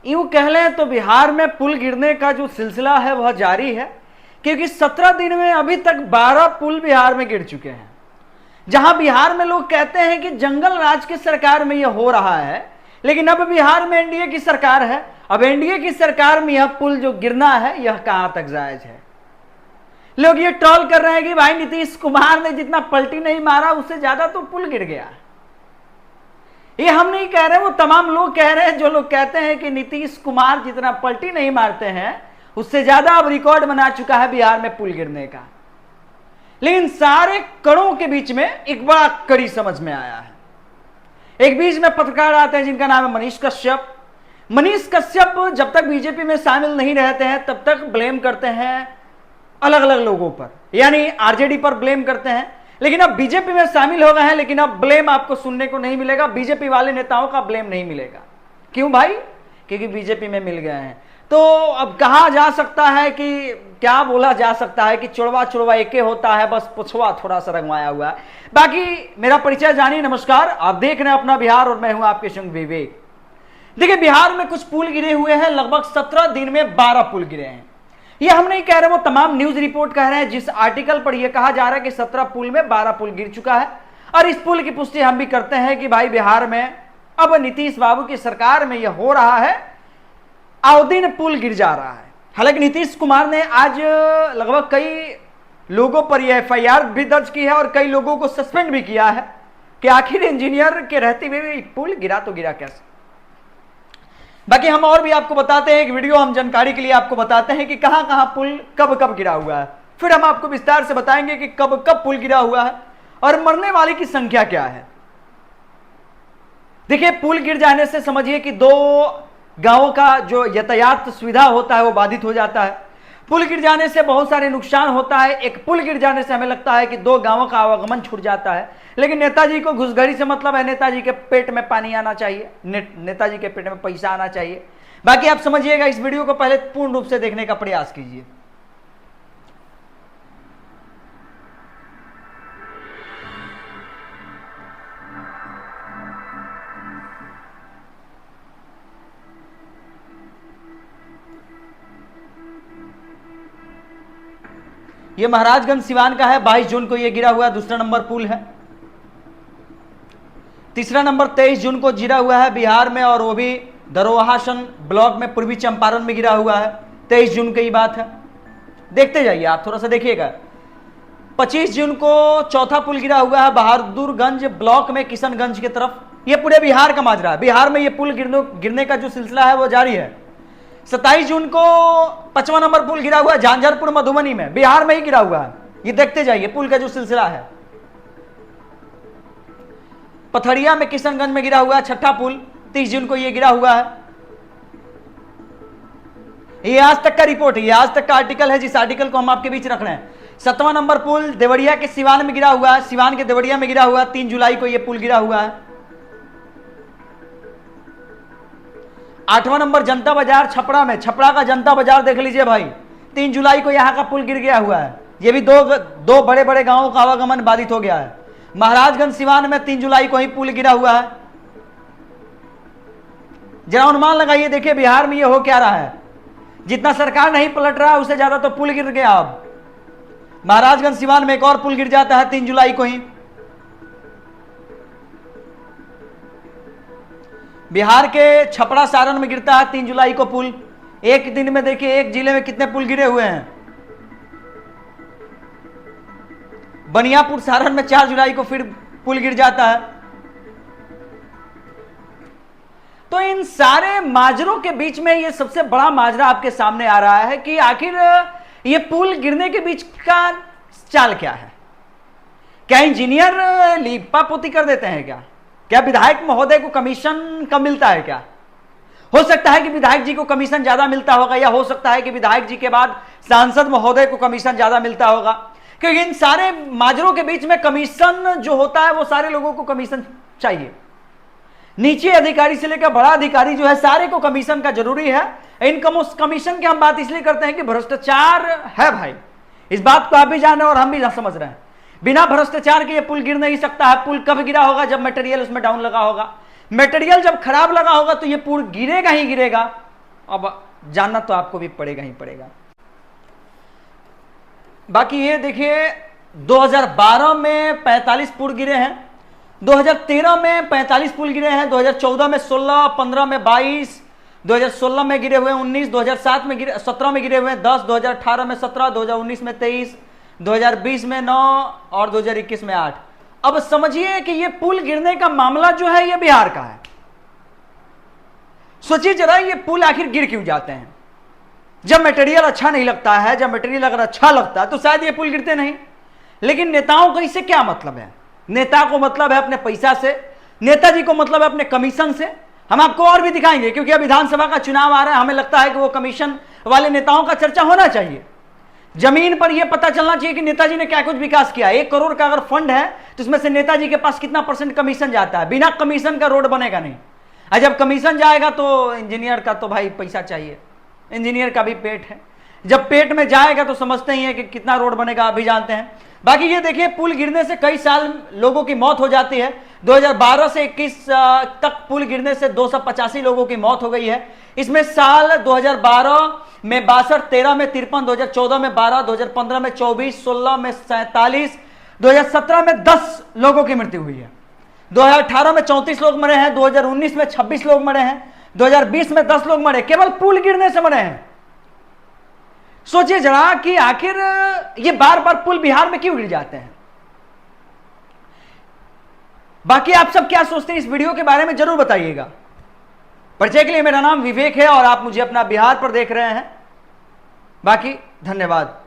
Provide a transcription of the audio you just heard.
यूं कह लें तो बिहार में पुल गिरने का जो सिलसिला है वह जारी है, क्योंकि 17 दिन में अभी तक 12 पुल बिहार में गिर चुके हैं। जहां बिहार में लोग कहते हैं कि जंगल राज की सरकार में यह हो रहा है, लेकिन अब बिहार में एनडीए की सरकार है। अब एनडीए की सरकार में यह पुल जो गिरना है यह कहां तक जायज है। लोग ये ट्रोल कर रहे हैं कि भाई नीतीश कुमार ने जितना पलटी नहीं मारा उससे ज्यादा तो पुल गिर गया। ये हम नहीं कह रहे, वो तमाम लोग कह रहे हैं जो लोग कहते हैं कि नीतीश कुमार जितना पलटी नहीं मारते हैं उससे ज्यादा अब रिकॉर्ड बना चुका है बिहार में पुल गिरने का। लेकिन सारे कड़ों के बीच में एक बड़ा कड़ी समझ में आया है। एक बीच में पत्रकार आते हैं जिनका नाम है मनीष कश्यप। मनीष कश्यप जब तक बीजेपी में शामिल नहीं रहते हैं तब तक ब्लेम करते हैं अलग अलग लोगों पर, यानी आरजेडी पर ब्लेम करते हैं। लेकिन अब बीजेपी में शामिल हो गए हैं, लेकिन अब ब्लेम आपको सुनने को नहीं मिलेगा, बीजेपी वाले नेताओं का ब्लेम नहीं मिलेगा। क्यों भाई? क्योंकि बीजेपी में मिल गए हैं। तो अब कहा जा सकता है कि क्या बोला जा सकता है कि चुड़वा चुड़वा एके होता है, बस पुछवा थोड़ा सा रंगवाया हुआ है। बाकी मेरा परिचय जानिए। नमस्कार, आप देख रहे हैं अपना बिहार और मैं हूं आपके संग विवेक। देखिए, बिहार में कुछ पुल गिरे हुए हैं, लगभग 17 दिन में 12 पुल गिरे हैं। ये हम नहीं कह रहे, वो तमाम न्यूज रिपोर्ट कह रहे हैं। जिस आर्टिकल पर यह कहा जा रहा है कि 17 पुल में 12 पुल गिर चुका है, और इस पुल की पुष्टि हम भी करते हैं कि भाई बिहार में अब नीतीश बाबू की सरकार में यह हो रहा है, आओ दिन पुल गिर जा रहा है। हालांकि नीतीश कुमार ने आज लगभग कई लोगों पर यह एफआईआर भी दर्ज की है और कई लोगों को सस्पेंड भी किया है कि आखिर इंजीनियर के रहते हुए पुल गिरा तो गिरा कैसे। बाकी हम और भी आपको बताते हैं, एक वीडियो हम जानकारी के लिए आपको बताते हैं कि कहां कहां पुल कब कब गिरा हुआ है। फिर हम आपको विस्तार से बताएंगे कि कब कब पुल गिरा हुआ है और मरने वाले की संख्या क्या है। देखिए, पुल गिर जाने से समझिए कि 2 गांवों का जो यातायात सुविधा होता है वो बाधित हो जाता है। पुल गिर जाने से बहुत सारे नुकसान होता है। एक पुल गिर जाने से हमें लगता है कि 2 गांवों का आवागमन छूट जाता है, लेकिन नेताजी को घुसखोरी से मतलब है, नेताजी के पेट में पानी आना चाहिए, नेताजी के पेट में पैसा आना चाहिए। बाकी आप समझिएगा, इस वीडियो को पहले पूर्ण रूप से देखने का प्रयास कीजिए। ये महाराजगंज सिवान का है, 22 जून को ये गिरा हुआ है, दूसरा नंबर पुल है। तीसरा नंबर 23 जून को गिरा हुआ है बिहार में, और वो भी दरोहासन ब्लॉक में पूर्वी चंपारण में गिरा हुआ है। 23 जून की बात है, देखते जाइए आप, थोड़ा सा देखिएगा। 25 जून को चौथा पुल गिरा हुआ है बहादुरगंज ब्लॉक में किशनगंज की तरफ। ये पूरे बिहार का माजरा है, बिहार में ये पुल गिरने का जो सिलसिला है वो जारी है। 27 जून को 5वां नंबर पुल गिरा हुआ है झांझरपुर मधुबनी में, बिहार में ही गिरा हुआ है। ये देखते जाइए पुल का जो सिलसिला है। पथरिया में किशनगंज में गिरा हुआ है 6ठा पुल, 30 जून को ये गिरा हुआ है। ये आज तक का रिपोर्ट है, ये आज तक का आर्टिकल है, जिस आर्टिकल को हम आपके बीच रख रहे हैं। 7वां नंबर पुल देवरिया के सिवान में गिरा हुआ है, सिवान के देवरिया में गिरा हुआ है, 3 जुलाई को ये पुल गिरा हुआ है। 8वां नंबर जनता बाजार छपरा में, छपरा का जनता बाजार देख लीजिए भाई, 3 जुलाई को यहां का पुल गिर गया हुआ है। ये भी दो बड़े बड़े गांवों का आवागमन बाधित हो गया है। महाराजगंज सिवान में 3 जुलाई को ही पुल गिरा हुआ है। जरा अनुमान लगाइए, देखिए बिहार में ये हो क्या रहा है। जितना सरकार नहीं पलट रहा उससे ज्यादा तो पुल गिर गया। अब महाराजगंज सिवान में एक और पुल गिर जाता है 3 जुलाई को ही। बिहार के छपरा सारण में गिरता है 3 जुलाई को पुल। एक दिन में देखिए एक जिले में कितने पुल गिरे हुए हैं। बनियापुर सारण में 4 जुलाई को फिर पुल गिर जाता है। तो इन सारे माजरों के बीच में ये सबसे बड़ा माजरा आपके सामने आ रहा है कि आखिर ये पुल गिरने के बीच का चाल क्या है। क्या इंजीनियर लीपा पोती कर देते हैं क्या विधायक महोदय को कमीशन कम मिलता है क्या? हो सकता है कि विधायक जी को कमीशन ज्यादा मिलता होगा, या हो सकता है कि विधायक जी के बाद सांसद महोदय को कमीशन ज्यादा मिलता होगा, क्योंकि इन सारे माजरों के बीच में कमीशन जो होता है वो सारे लोगों को कमीशन चाहिए। नीचे अधिकारी से लेकर बड़ा अधिकारी जो है सारे को कमीशन का जरूरी है। इनकम कमीशन की हम बात इसलिए करते हैं कि भ्रष्टाचार है भाई, इस बात को आप भी जान रहे हैं और हम भी समझ रहे हैं। बिना भ्रष्टाचार के ये पुल गिर नहीं सकता है। पुल कब गिरा होगा? जब मटेरियल उसमें डाउन लगा होगा। मटेरियल जब खराब लगा होगा तो ये पुल गिरेगा ही गिरेगा। अब जानना तो आपको भी पड़ेगा ही पड़ेगा। बाकी ये देखिए 2012 में 45 पुल गिरे हैं, 2013 में 45 पुल गिरे हैं, 2014 में 16, 15 में 22, 2016 में गिरे हुए 19, 2007 में 17 में गिरे हुए 10, 2018 में 17, 2019 में 23, 2020 में 9 और 2021 में 8। अब समझिए कि ये पुल गिरने का मामला जो है ये बिहार का है। सोचिए जरा ये पुल आखिर गिर क्यों जाते हैं? जब मटेरियल अच्छा नहीं लगता है, जब मटेरियल अगर अच्छा लगता है तो शायद ये पुल गिरते नहीं। लेकिन नेताओं का इससे क्या मतलब है? नेता को मतलब है अपने पैसा से, नेताजी को मतलब है अपने कमीशन से। हम आपको और भी दिखाएंगे, क्योंकि अब विधानसभा का चुनाव आ रहा है, हमें लगता है कि वो कमीशन वाले नेताओं का चर्चा होना चाहिए। जमीन पर यह पता चलना चाहिए कि नेताजी ने क्या कुछ विकास किया। 1 करोड़ का अगर फंड है तो उसमें से नेताजी के पास कितना % कमीशन जाता है? बिना कमीशन का रोड बनेगा नहीं। और जब कमीशन जाएगा तो इंजीनियर का तो भाई पैसा चाहिए, इंजीनियर का भी पेट है। जब पेट में जाएगा तो समझते ही है कि कितना रोड बनेगा, अभी जानते हैं। बाकी ये देखिए पुल गिरने से कई साल लोगों की मौत हो जाती है। 2012 से 21 तक पुल गिरने से 285 लोगों की मौत हो गई है। इसमें साल 2012 में 62, 13 में 53, 2014 में 12, 2015 में 24, 16 में 47, 2017 में 10 लोगों की मृत्यु हुई है, 2018 में 34 लोग मरे हैं, 2019 में 26 लोग मरे हैं, 2020 में 10 लोग मरे, केवल पुल गिरने से मरे हैं। सोचिए जरा कि आखिर ये बार बार पुल बिहार में क्यों गिर जाते हैं। बाकी आप सब क्या सोचते हैं इस वीडियो के बारे में जरूर बताइएगा। परिचय के लिए मेरा नाम विवेक है और आप मुझे अपना बिहार पर देख रहे हैं। बाकी धन्यवाद।